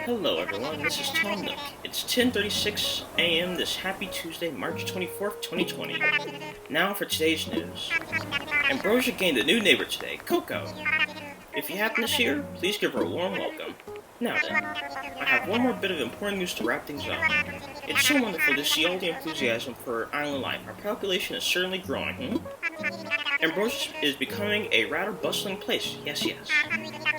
Hello everyone, this is Tom Nook. It's 10:36 a.m. this happy Tuesday, March 24th, 2020. Now for today's news. Ambrosia gained a new neighbor today, Coco. If you happen to see her, please give her a warm welcome. Now then, I have one more bit of important news to wrap things up. It's so wonderful to see all the enthusiasm for island life. Our population is certainly growing, Ambrosia is becoming a rather bustling place, yes.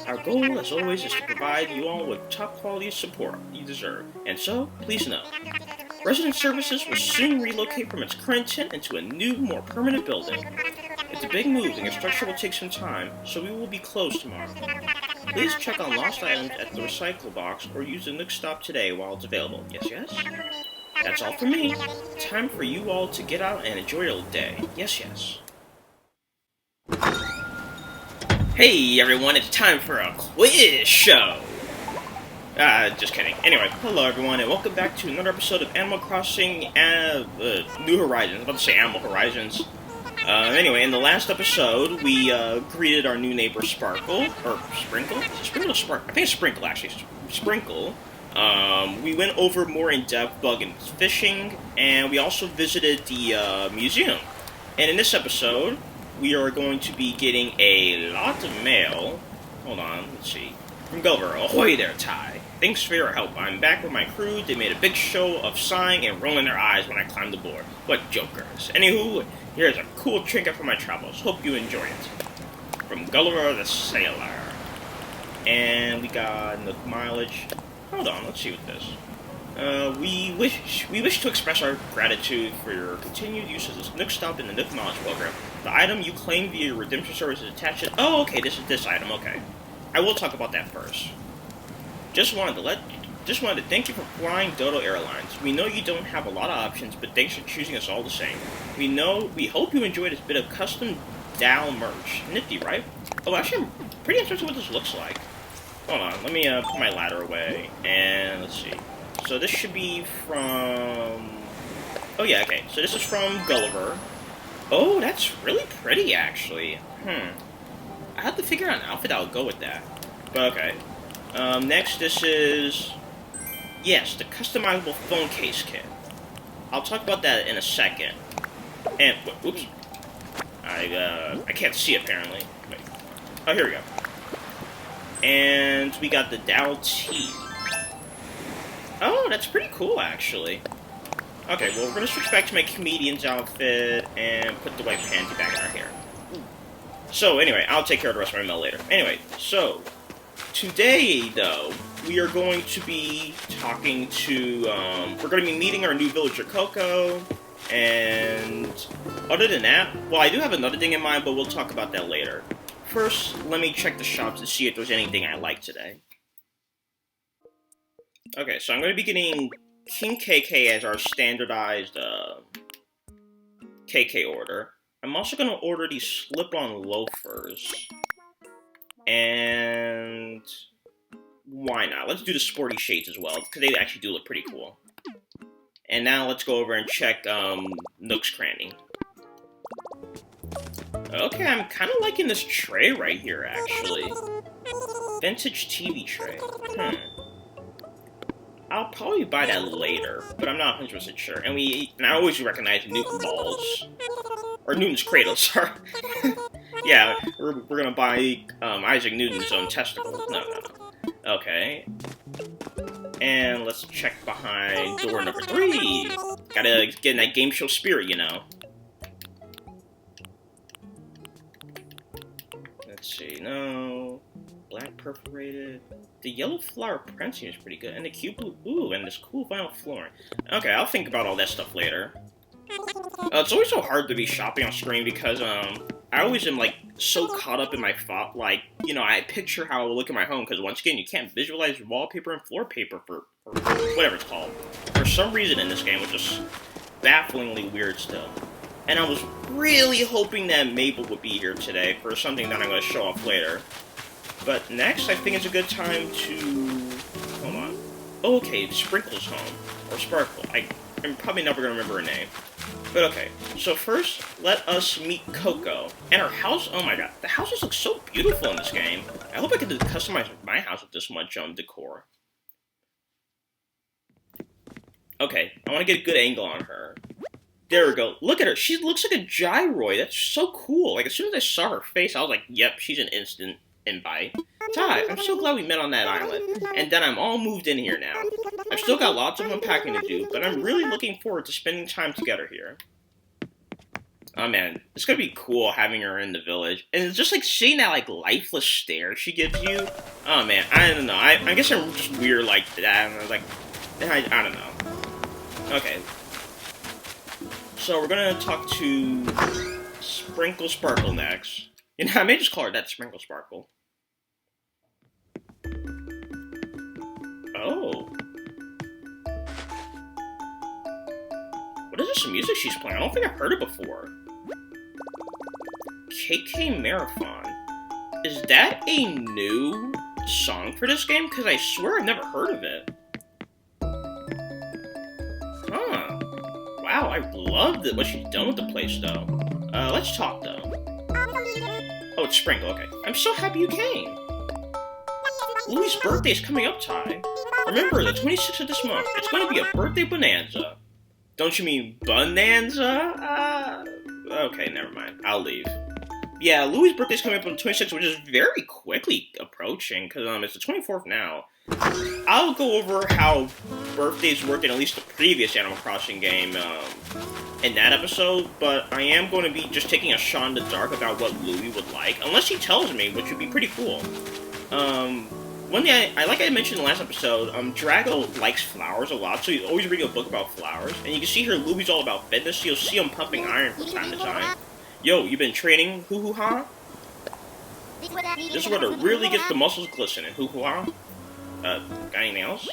Our goal, as always, is to provide you all with top quality support you deserve, and so, please know, resident services will soon relocate from its current tent into a new, more permanent building. It's a big move, and construction will take some time, so we will be closed tomorrow. Please check on lost items at the recycle box, or use the Nook Stop today while it's available, yes? That's all for me. Time for you all to get out and enjoy your day, yes. Hey everyone, it's time for a quiz show! Just kidding. Anyway, hello everyone, and welcome back to another episode of Animal Crossing New Horizons. I was about to say Animal Horizons. Anyway, in the last episode, we greeted our new neighbor Sparkle, or Sprinkle? Is it Sprinkle or Sparkle? I think it's Sprinkle, actually. Sprinkle. We went over more in-depth bug and fishing, and we also visited the museum. And in this episode, we are going to be getting a lot of mail. Hold on, let's see. From Gulliver. Ahoy there, Ty. Thanks for your help. I'm back with my crew. They made a big show of sighing and rolling their eyes when I climbed aboard. What jokers. Anywho, here's a cool trinket for my travels. Hope you enjoy it. From Gulliver the Sailor. And we got Nook mileage. Hold on, let's see what this. We wish to express our gratitude for your continued use of this Nook Stop in the Nook Mileage program. The item you claim via your redemption service is attached to... Oh, okay, this is this item, okay. I will talk about that first. Just wanted to thank you for flying Dodo Airlines. We know you don't have a lot of options, but thanks for choosing us all the same. We hope you enjoyed this bit of custom Dow merch. Nifty, right? Oh, actually, I'm pretty interested in what this looks like. Hold on, let me put my ladder away, and let's see. So this should be from... Oh yeah, okay. So this is from Gulliver. Oh, that's really pretty, actually. I have to figure out an outfit that would go with that. But okay. Next, this is... Yes, the customizable phone case kit. I'll talk about that in a second. And... Oops. I can't see, apparently. Wait. Oh, here we go. And we got the Dow Tea. Oh, that's pretty cool, actually. Okay, well, we're gonna switch back to my comedian's outfit and put the white panty back in our hair. So, anyway, I'll take care of the rest of my mail later. Anyway, so, today, though, we are going to be talking to, we're going to be meeting our new villager, Coco, and other than that, well, I do have another thing in mind, but we'll talk about that later. First, let me check the shops to see if there's anything I like today. Okay, so I'm going to be getting King KK as our standardized KK order. I'm also going to order these slip-on loafers. And why not? Let's do the sporty shades as well, because they actually do look pretty cool. And now let's go over and check Nook's Cranny. Okay, I'm kind of liking this tray right here, actually. Vintage TV tray. I'll probably buy that later, but I'm not 100% sure. And I always recognize Newton balls. Or Newton's cradle, sorry. Yeah, we're gonna buy Isaac Newton's testicles. No. Okay. And let's check behind door number 3. Gotta get in that game show spirit, you know. Let's see, no. Black perforated. The yellow flower print seems pretty good. And the cute blue, ooh, and this cool vinyl flooring. Okay, I'll think about all that stuff later. It's always so hard to be shopping on screen because, I always am, like, so caught up in my thought, like, you know, I picture how I will look at my home, because once again, you can't visualize wallpaper and floor paper for whatever it's called. For some reason in this game, which is bafflingly weird still. And I was really hoping that Mabel would be here today for something that I'm going to show off later. But next, I think it's a good time to... Hold on. Oh, okay, Sprinkle's home. Or Sparkle. I'm probably never going to remember her name. But okay, so first, let us meet Coco. And her house, oh my god, the houses look so beautiful in this game. I hope I can customize my house with this much decor. Okay, I want to get a good angle on her. There we go. Look at her. She looks like a gyroid. That's so cool. Like, as soon as I saw her face, I was like, yep, she's an instant invite. Ty, I'm so glad we met on that island. And then I'm all moved in here now. I've still got lots of unpacking to do, but I'm really looking forward to spending time together here. Oh man, it's gonna be cool having her in the village. And it's just like seeing that like lifeless stare she gives you. Oh man, I don't know. I guess I'm just weird like that. And I was like, I don't know. Okay. So we're gonna talk to Sprinkle Sparkle next. You know, I may just call her that, Sprinkle Sparkle. Oh. What is this music she's playing? I don't think I've heard it before. KK Marathon. Is that a new song for this game? Because I swear I've never heard of it. Huh. Wow, I love what she's done with the place, though. Let's talk, though. Oh, it's Sprinkle, okay. I'm so happy you came. Louie's birthday's coming up, Ty. Remember, the 26th of this month. It's going to be a birthday bonanza. Don't you mean bonanza? Okay, never mind. I'll leave. Yeah, Louie's birthday's coming up on the 26th, which is very quickly approaching, because it's the 24th now. I'll go over how birthdays work in at least the previous Animal Crossing game in that episode, but I am going to be just taking a shot in the dark about what Louie would like, unless he tells me, which would be pretty cool. One thing like I mentioned in the last episode, Drago likes flowers a lot, so he's always reading a book about flowers, and you can see here Louie's all about fitness, so you'll see him pumping iron from time to time. Yo, you been training, hoo-hoo-ha? This is where to really get the muscles glistening, hoo-hoo-ha? Got anything else?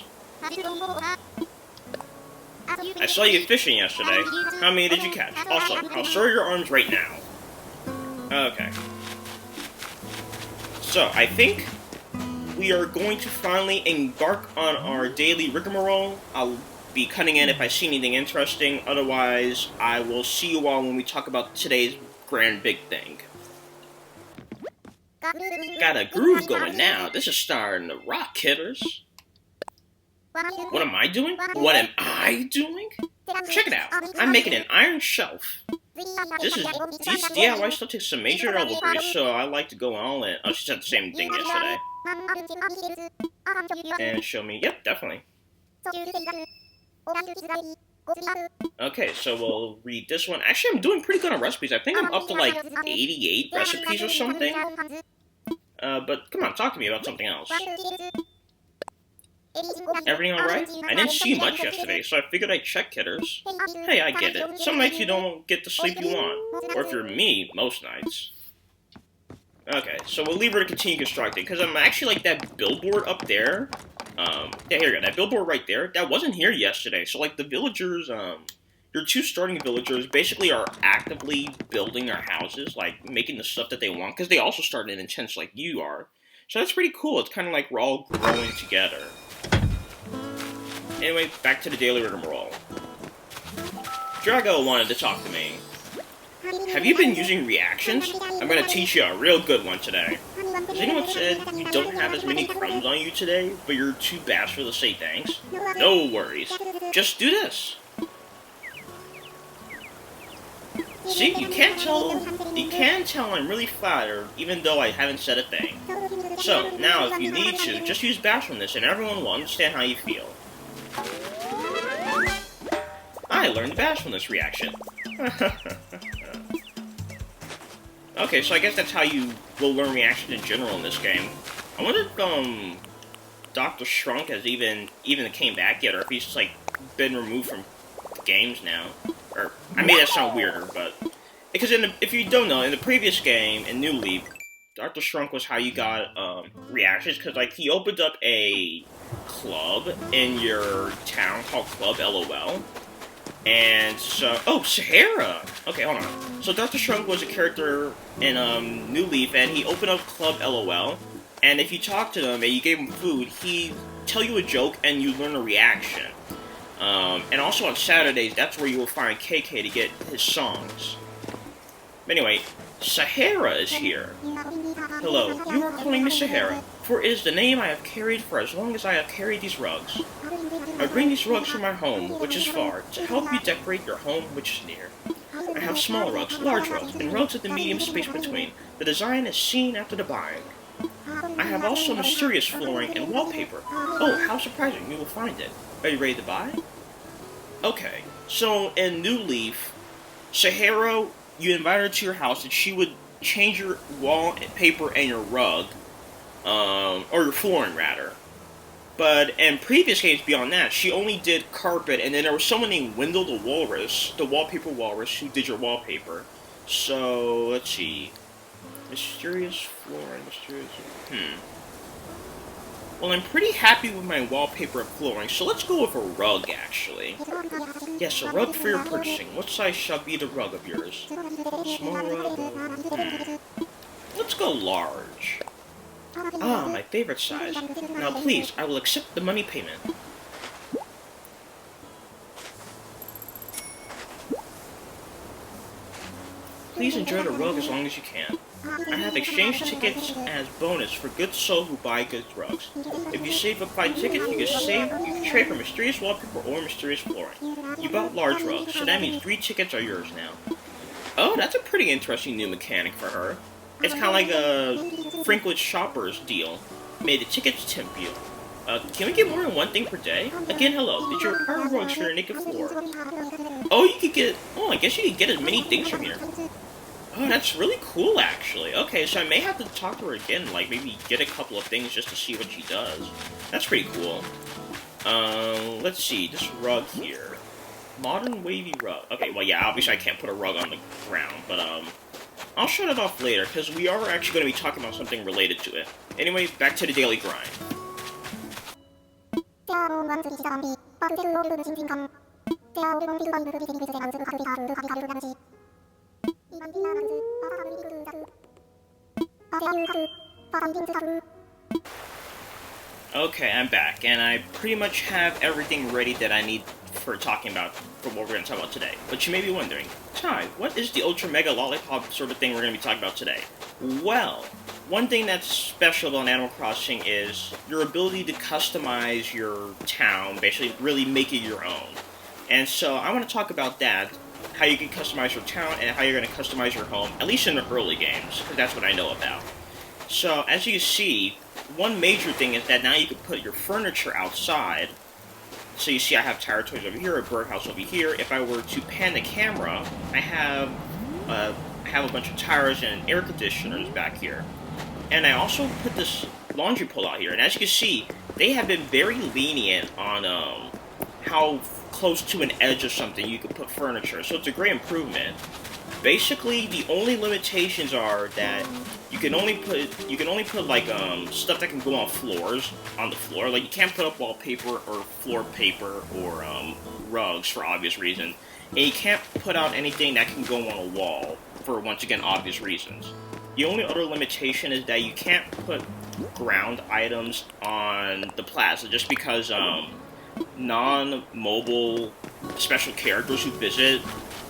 I saw you fishing yesterday. How many did you catch? Also, I'll show your arms right now. Okay. So, I think we are going to finally embark on our daily rigmarole. I'll be cutting in if I see anything interesting. Otherwise, I will see you all when we talk about today's grand big thing. Got a groove going now. This is starting to rock, kidders. What am I doing? What am I doing? Check it out. I'm making an iron shelf. These DIY stuff takes some major elbow so I like to go all in. Oh, she said the same thing yesterday. And show me. Yep, definitely. Okay, so we'll read this one. Actually, I'm doing pretty good on recipes. I think I'm up to like 88 recipes or something. But come on, talk to me about something else. Everything alright? I didn't see much yesterday, so I figured I'd check, kidders. Hey, I get it. Some nights you don't get the sleep you want. Or if you're me, most nights. Okay, so we'll leave her to continue constructing, because I'm actually like that billboard up there. Yeah, here we go. That billboard right there, that wasn't here yesterday. So, like, the villagers, your two starting villagers basically are actively building their houses, like, making the stuff that they want, because they also started in intense like you are. So that's pretty cool. It's kind of like we're all growing together. Anyway, back to the daily rigmarole. Drago wanted to talk to me. Have you been using reactions? I'm going to teach you a real good one today. Has anyone said you don't have as many crumbs on you today, but you're too bashful to say thanks? No worries. Just do this. See, you can tell I'm really flattered, even though I haven't said a thing. So, now if you need to, just use bashfulness and everyone will understand how you feel. I learned the bashfulness reaction. Okay, so I guess that's how you will learn reaction in general in this game. I wonder if Dr. Shrunk has even came back yet, or if he's just like been removed from games now. Or I made that sound weirder, but because if you don't know, in the previous game in New Leaf, Dr. Shrunk was how you got reactions, because like he opened up a club in your town called Club LOL. And so, oh, Sahara! Okay, hold on. So Dr. Shrunk was a character in New Leaf, and he opened up Club LOL, and if you talk to him and you gave him food, he'd tell you a joke and you learn a reaction. And also on Saturdays, that's where you will find KK to get his songs. But anyway, Sahara is here. Hello, you are calling me Sahara, for it is the name I have carried for as long as I have carried these rugs. I bring these rugs from my home, which is far, to help you decorate your home, which is near. I have small rugs, large rugs, and rugs with the medium space between. The design is seen after the buying. I have also mysterious flooring and wallpaper. Oh, how surprising, you will find it. Are you ready to buy? Okay, so in New Leaf, Sahara, you invite her to your house and she would change your wallpaper and your rug, or your flooring rather. But in previous games beyond that, she only did carpet, and then there was someone named Wendell the Walrus, the wallpaper walrus, who did your wallpaper. So, let's see. Mysterious flooring, Well, I'm pretty happy with my wallpaper and flooring, so let's go with a rug, actually. Yes, a rug for your purchasing. What size shall be the rug of yours? Small rug? Let's go large. Ah, my favorite size. Now please, I will accept the money payment. Please enjoy the rug as long as you can. I have exchange tickets as bonus for good soul who buy good rugs. If you save up 5 tickets, you can trade for mysterious wallpaper or mysterious flooring. You bought large rugs, so that means 3 tickets are yours now. Oh, that's a pretty interesting new mechanic for her. It's kind of like a Reinquel shopper's deal. May the tickets tempt you. Can we get more than one thing per day? Again, hello. Did you require rugs for your naked floor? Oh, you could get... Oh, I guess you could get as many things from here. Oh, that's really cool, actually. Okay, so I may have to talk to her again, like, maybe get a couple of things just to see what she does. That's pretty cool. Let's see, this rug here. Modern wavy rug. Okay, well, yeah, obviously I can't put a rug on the ground, but, I'll show that off later, because we are actually going to be talking about something related to it. Anyway, back to the daily grind. Okay, I'm back, and I pretty much have everything ready that I need for talking about, for what we're going to talk about today. But you may be wondering, Ty, what is the Ultra Mega Lollipop sort of thing we're going to be talking about today? Well, one thing that's special about Animal Crossing is your ability to customize your town, basically really make it your own. And so I want to talk about that, how you can customize your town and how you're going to customize your home, at least in the early games, because that's what I know about. So, as you see, one major thing is that now you can put your furniture outside. So you see I have tire toys over here, a birdhouse over here. If I were to pan the camera, I have a bunch of tires and air conditioners back here. And I also put this laundry pole out here. And as you can see, they have been very lenient on how close to an edge of something you can put furniture. So it's a great improvement. Basically, the only limitations are that you can only put like stuff that can go on floors on the floor. Like you can't put up wallpaper or floor paper or rugs for obvious reasons. And you can't put out anything that can go on a wall for, once again, obvious reasons. The only other limitation is that you can't put ground items on the plaza just because non-mobile special characters who visit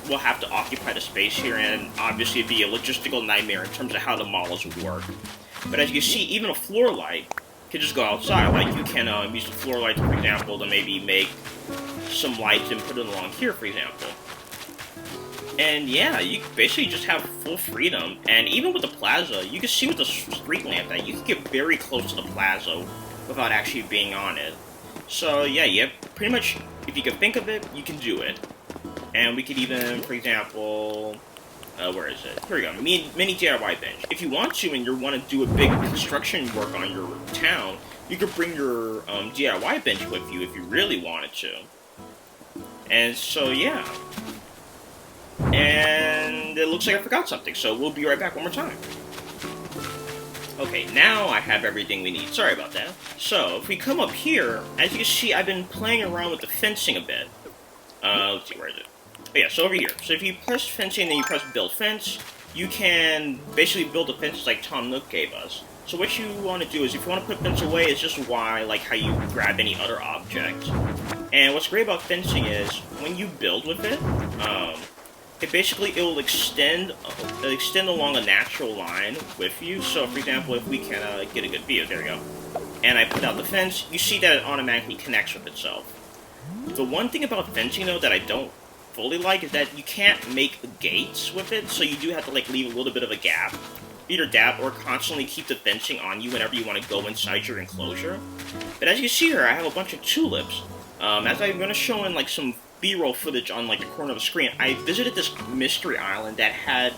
will have to occupy the space here, and obviously it'd be a logistical nightmare in terms of how the models would work. But as you see, even a floor light can just go outside. Like you can use the floor light, for example, to maybe make some lights and put it along here, for example. And yeah, you basically just have full freedom. And even with the plaza, you can see with the street lamp that you can get very close to the plaza without actually being on it. So yeah, you have pretty much, if you can think of it, you can do it. And we could even, for example, where is it? Here we go, mini DIY bench. If you want to and you want to do a big construction work on your town, you could bring your DIY bench with you if you really wanted to. And so, yeah. And it looks like I forgot something, so we'll be right back one more time. Okay, now I have everything we need. Sorry about that. So, if we come up here, as you can see, I've been playing around with the fencing a bit. Let's see, where is it? Oh, yeah, so over here. So if you press fencing and then you press build fence, you can basically build the fences like Tom Nook gave us. So what you want to do is, if you want to put fence away, it's just Y, like how you grab any other object. And what's great about fencing is, when you build with it, it will extend along a natural line with you. So, for example, if we can get a good view, there we go, and I put out the fence, you see that it automatically connects with itself. The one thing about fencing, though, that I don't fully like is that you can't make gates with it, so you do have to like leave a little bit of a gap. Either that or constantly keep the fencing on you whenever you want to go inside your enclosure. But as you can see here, I have a bunch of tulips. As I'm going to show in like some B-roll footage on like the corner of the screen, I visited this mystery island that had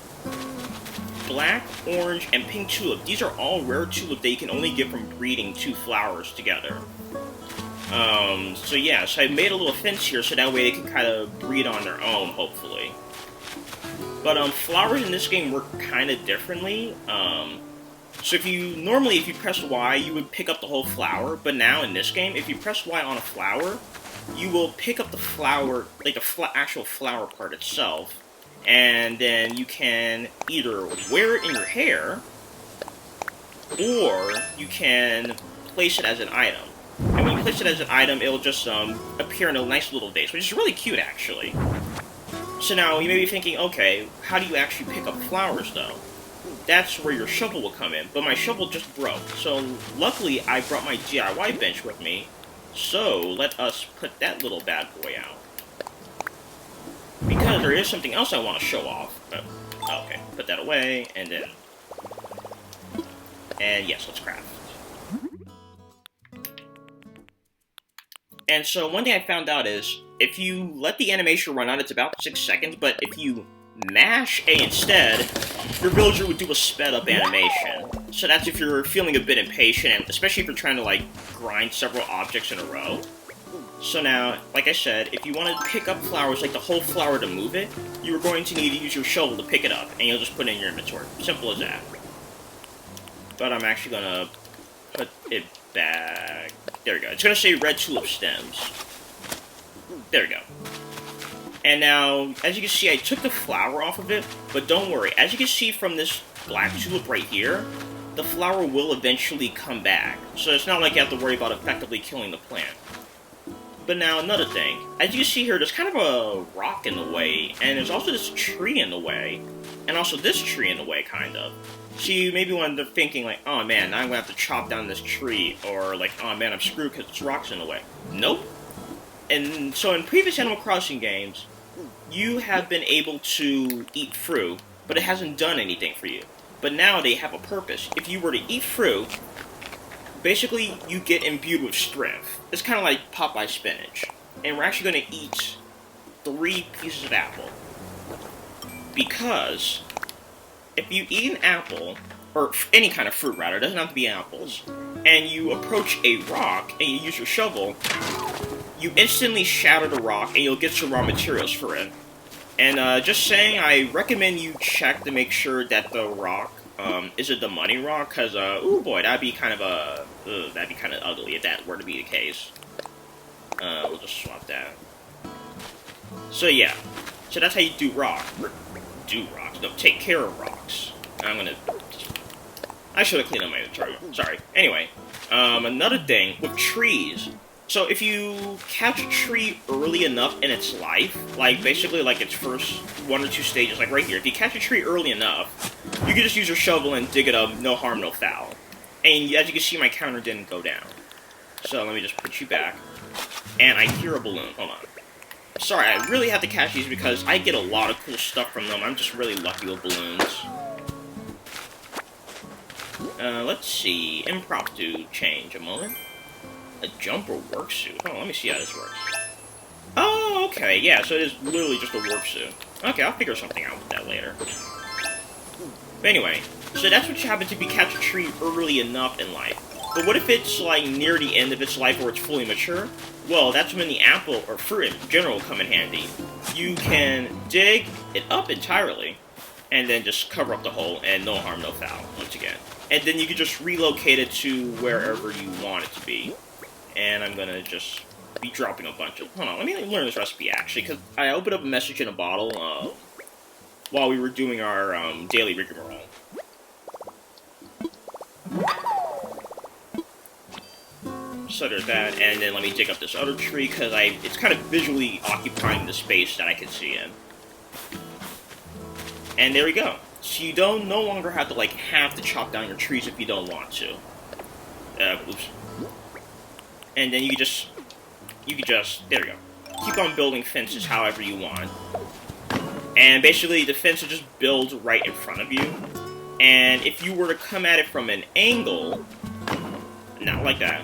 black, orange, and pink tulip. These are all rare tulip that you can only get from breeding two flowers together. So yeah, so I made a little fence here so that way they can kind of breed on their own, hopefully. But flowers in this game work kind of differently. So if you press Y, you would pick up the whole flower, but now in this game, if you press Y on a flower, you will pick up the flower, like the actual flower part itself, and then you can either wear it in your hair, or you can place it as an item. And when you place it as an item, it'll just appear in a nice little vase, which is really cute, actually. So now, you may be thinking, okay, how do you actually pick up flowers, though? That's where your shovel will come in, but my shovel just broke. So, luckily, I brought my DIY bench with me, so let us put that little bad boy out. Because there is something else I want to show off. Okay, put that away, and then... And yes, let's craft. And so one thing I found out is, if you let the animation run out, it's about 6 seconds, but if you mash A instead, your villager would do a sped up animation. So that's if you're feeling a bit impatient, and especially if you're trying to like grind several objects in a row. So now, like I said, if you want to pick up flowers, like the whole flower to move it, you're going to need to use your shovel to pick it up, and you'll just put it in your inventory. Simple as that. But I'm actually gonna put it back. There we go. It's gonna say red tulip stems. There we go. And now, as you can see, I took the flower off of it, but don't worry. As you can see from this black tulip right here, the flower will eventually come back. So it's not like you have to worry about effectively killing the plant. But now, another thing. As you can see here, there's kind of a rock in the way, and there's also this tree in the way, and also this tree in the way, kind of. So you maybe wonder, thinking like, oh man, now I'm going to have to chop down this tree, or like, oh man, I'm screwed because this rock's in the way. Nope. And so in previous Animal Crossing games, you have been able to eat fruit, but it hasn't done anything for you. But now they have a purpose. If you were to eat fruit, basically you get imbued with strength. It's kind of like Popeye spinach. And we're actually going to eat 3 pieces of apple. Because if you eat an apple, or any kind of fruit rather, it doesn't have to be apples, and you approach a rock and you use your shovel, you instantly shatter the rock and you'll get some raw materials for it. And just saying, I recommend you check to make sure that the rock isn't the money rock, because ooh boy, that'd be kind of ugly if that were to be the case. We'll just swap that. So yeah, so that's how you do rock. Or do rocks. No, take care of rocks. I should have cleaned up my inventory. Sorry. Anyway, another thing with trees. So if you catch a tree early enough in its life, like basically like its first 1 or 2 stages, like right here, if you catch a tree early enough, you can just use your shovel and dig it up, no harm, no foul. And as you can see, my counter didn't go down. So let me just put you back. And I hear a balloon. Hold on. Sorry, I really have to catch these because I get a lot of cool stuff from them. I'm just really lucky with balloons. Let's see. Impromptu change. A moment. A jumper work suit. Oh, let me see how this works. Oh, okay. Yeah, so it is literally just a work suit. Okay, I'll figure something out with that later. But anyway, so that's what happens if you catch a tree early enough in life. But what if it's, like, near the end of its life or it's fully mature? Well, that's when the apple or fruit in general come in handy. You can dig it up entirely, and then just cover up the hole, and no harm, no foul, once again. And then you can just relocate it to wherever you want it to be. And I'm gonna just be dropping a bunch of... Hold on, let me learn this recipe, actually, because I opened up a message in a bottle while we were doing our daily rigmarole. So there's that, and then let me dig up this other tree, because it's kind of visually occupying the space that I can see in. And there we go. So you no longer have to chop down your trees if you don't want to. Oops. And then you could just, there we go. Keep on building fences however you want. And basically the fence will just build right in front of you. And if you were to come at it from an angle, not like that.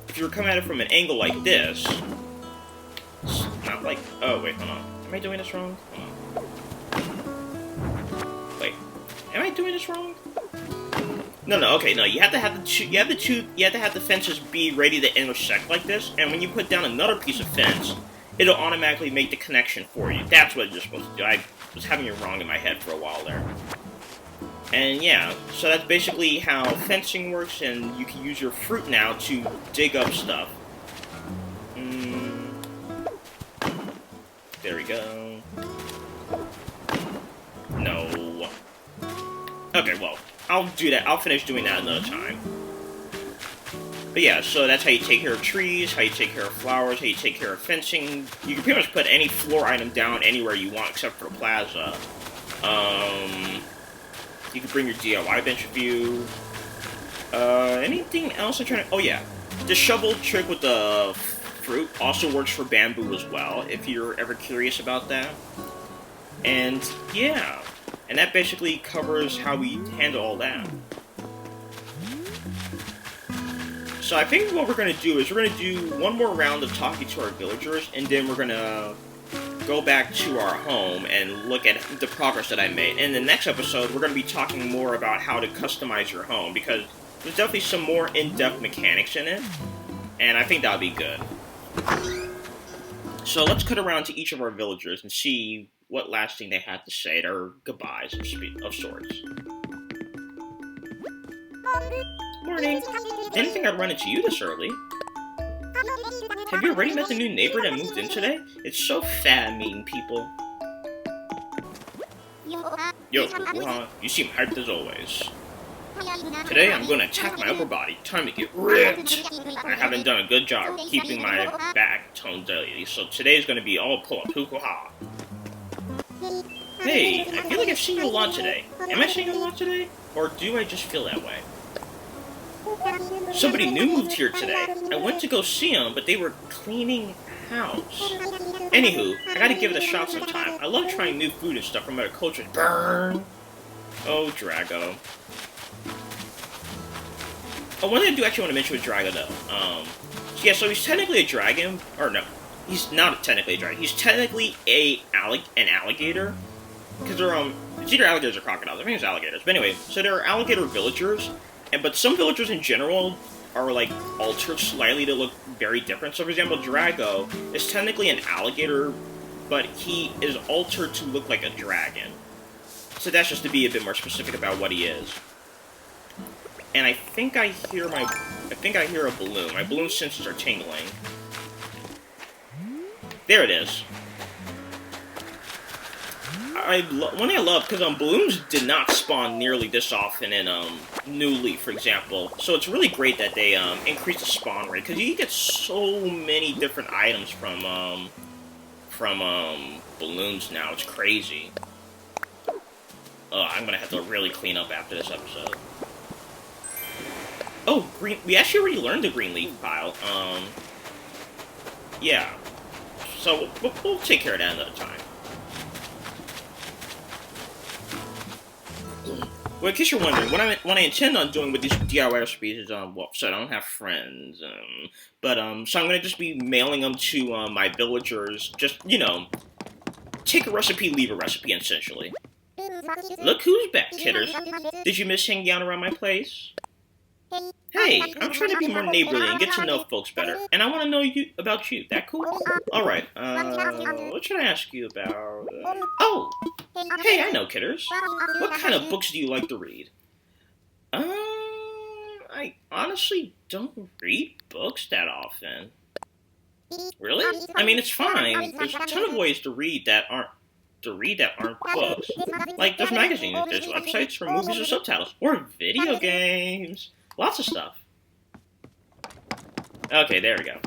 If you were to come at it from an angle like this, not like, oh wait, hold on. Am I doing this wrong? Hold on. Wait, am I doing this wrong? No, okay, no, you have to have the fences be ready to intersect like this, and when you put down another piece of fence, it'll automatically make the connection for you. That's what you're supposed to do. I was having it wrong in my head for a while there. And yeah, so that's basically how fencing works, and you can use your fruit now to dig up stuff. There we go. No. Okay, well, I'll do that. I'll finish doing that another time. But yeah, so that's how you take care of trees, how you take care of flowers, how you take care of fencing. You can pretty much put any floor item down anywhere you want except for the plaza. You can bring your DIY bench with you. Anything else I'm trying to... Oh yeah, the shovel trick with the fruit also works for bamboo as well, if you're ever curious about that. And yeah, and that basically covers how we handle all that. So I think what we're going to do is we're going to do one more round of talking to our villagers, and then we're going to go back to our home and look at the progress that I made. In the next episode, we're going to be talking more about how to customize your home, because there's definitely some more in-depth mechanics in it, and I think that'll be good. So let's cut around to each of our villagers and see what last thing they have to say, their goodbyes of sorts. Morning. Didn't think I'd run into you this early. Have you already met the new neighbor that moved in today? It's so fat meeting people. Yo, you seem hyped as always. Today I'm gonna attack my upper body. Time to get ripped. I haven't done a good job keeping my back toned daily, so today's gonna be all pull up hoo-ha. Hey, I feel like I've seen you a lot today. Am I seeing you a lot today? Or do I just feel that way? Somebody new moved here today. I went to go see them, but they were cleaning house. Anywho, I gotta give it a shot sometime. I love trying new food and stuff from other cultures. Burn! Oh, Drago. Oh, one thing I do actually want to mention with Drago, though. Yeah, so he's technically a dragon. Or no, he's not technically a dragon. He's technically an alligator. Because they're, it's either alligators or crocodiles. I think it's alligators. But anyway, so there are alligator villagers. But some villagers in general are, like, altered slightly to look very different. So, for example, Drago is technically an alligator, but he is altered to look like a dragon. So that's just to be a bit more specific about what he is. And I think I hear a balloon. My balloon senses are tingling. There it is. One thing I love, because balloons did not spawn nearly this often in New Leaf, for example. So it's really great that they increased the spawn rate, because you get so many different items from balloons now. It's crazy. I'm gonna have to really clean up after this episode. Oh, green. We actually already learned the green leaf pile. Yeah. So we'll take care of that another time. Well, in case you're wondering, what I intend on doing with these DIY recipes is, well, so I don't have friends, so I'm gonna just be mailing them to, my villagers, just, you know, take a recipe, leave a recipe, essentially. Look who's back, kidders. Did you miss hanging out around my place? Hey, I'm trying to be more neighborly and get to know folks better, and I want to know about you. That cool? Alright, what should I ask you about? Oh! Hey, I know, kidders. What kind of books do you like to read? I honestly don't read books that often. Really? I mean, it's fine. There's a ton of ways to read that aren't books. Like, there's magazines, there's websites for movies or subtitles, or video games. Lots of stuff. Okay, there we go.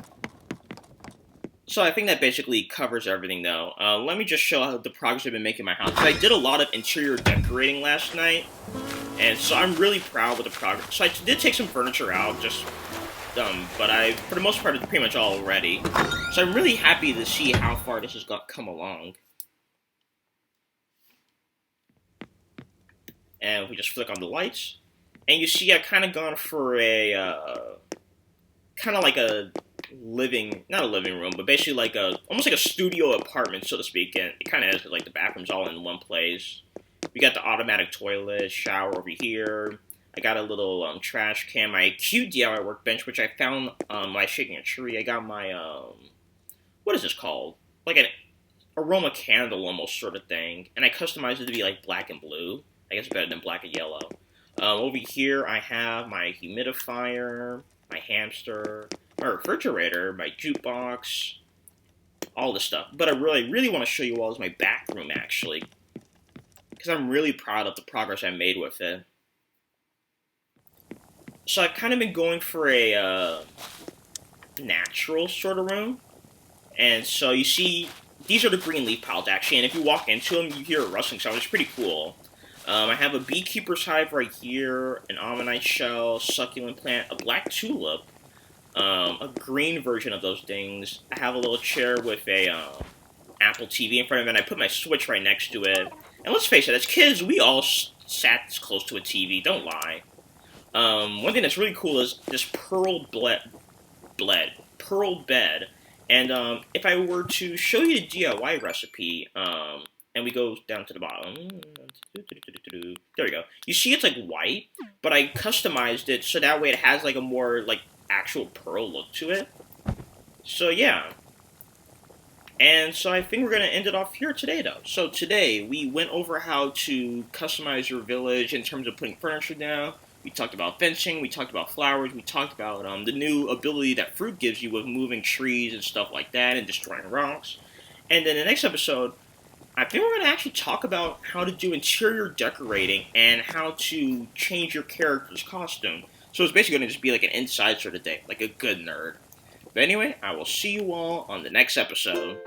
So I think that basically covers everything, though. Let me just show how the progress I've been making in my house. I did a lot of interior decorating last night, and so I'm really proud with the progress. So I did take some furniture out, but for the most part, it's pretty much all ready. So I'm really happy to see how far this has come along. And we just flick on the lights, and you see I've kind of gone for a kind of like a not a living room, but basically like almost like a studio apartment, so to speak. And it kind of is, like the bathroom's all in one place. We got the automatic toilet, shower over here. I got a little trash can, my cute DIY workbench, which I found by shaking a tree. I got my what is this called? Like an aroma candle almost sort of thing, and I customized it to be like black and blue. I guess better than black and yellow. Over here, I have my humidifier, my hamster, my refrigerator, my jukebox, all this stuff. But I really want to show you all is my back room, actually, because I'm really proud of the progress I made with it. So I've kind of been going for a natural sort of room. And so you see, these are the green leaf piles, actually, and if you walk into them, you hear a rustling sound, which is pretty cool. I have a beekeeper's hive right here, an ammonite shell, succulent plant, a black tulip, a green version of those things. I have a little chair with a Apple TV in front of it, and I put my Switch right next to it. And let's face it, as kids, we all sat this close to a TV, don't lie. One thing that's really cool is this pearl bed. And if I were to show you the DIY recipe, and we go down to the bottom. There we go. You see it's like white, but I customized it so that way it has like a more like actual pearl look to it. So yeah. And so I think we're going to end it off here today, though. So today, we went over how to customize your village in terms of putting furniture down. We talked about fencing, we talked about flowers, we talked about the new ability that fruit gives you with moving trees and stuff like that and destroying rocks. And then the next episode, I think we're going to actually talk about how to do interior decorating and how to change your character's costume. So it's basically going to just be like an inside sort of thing, like a good nerd. But anyway, I will see you all on the next episode.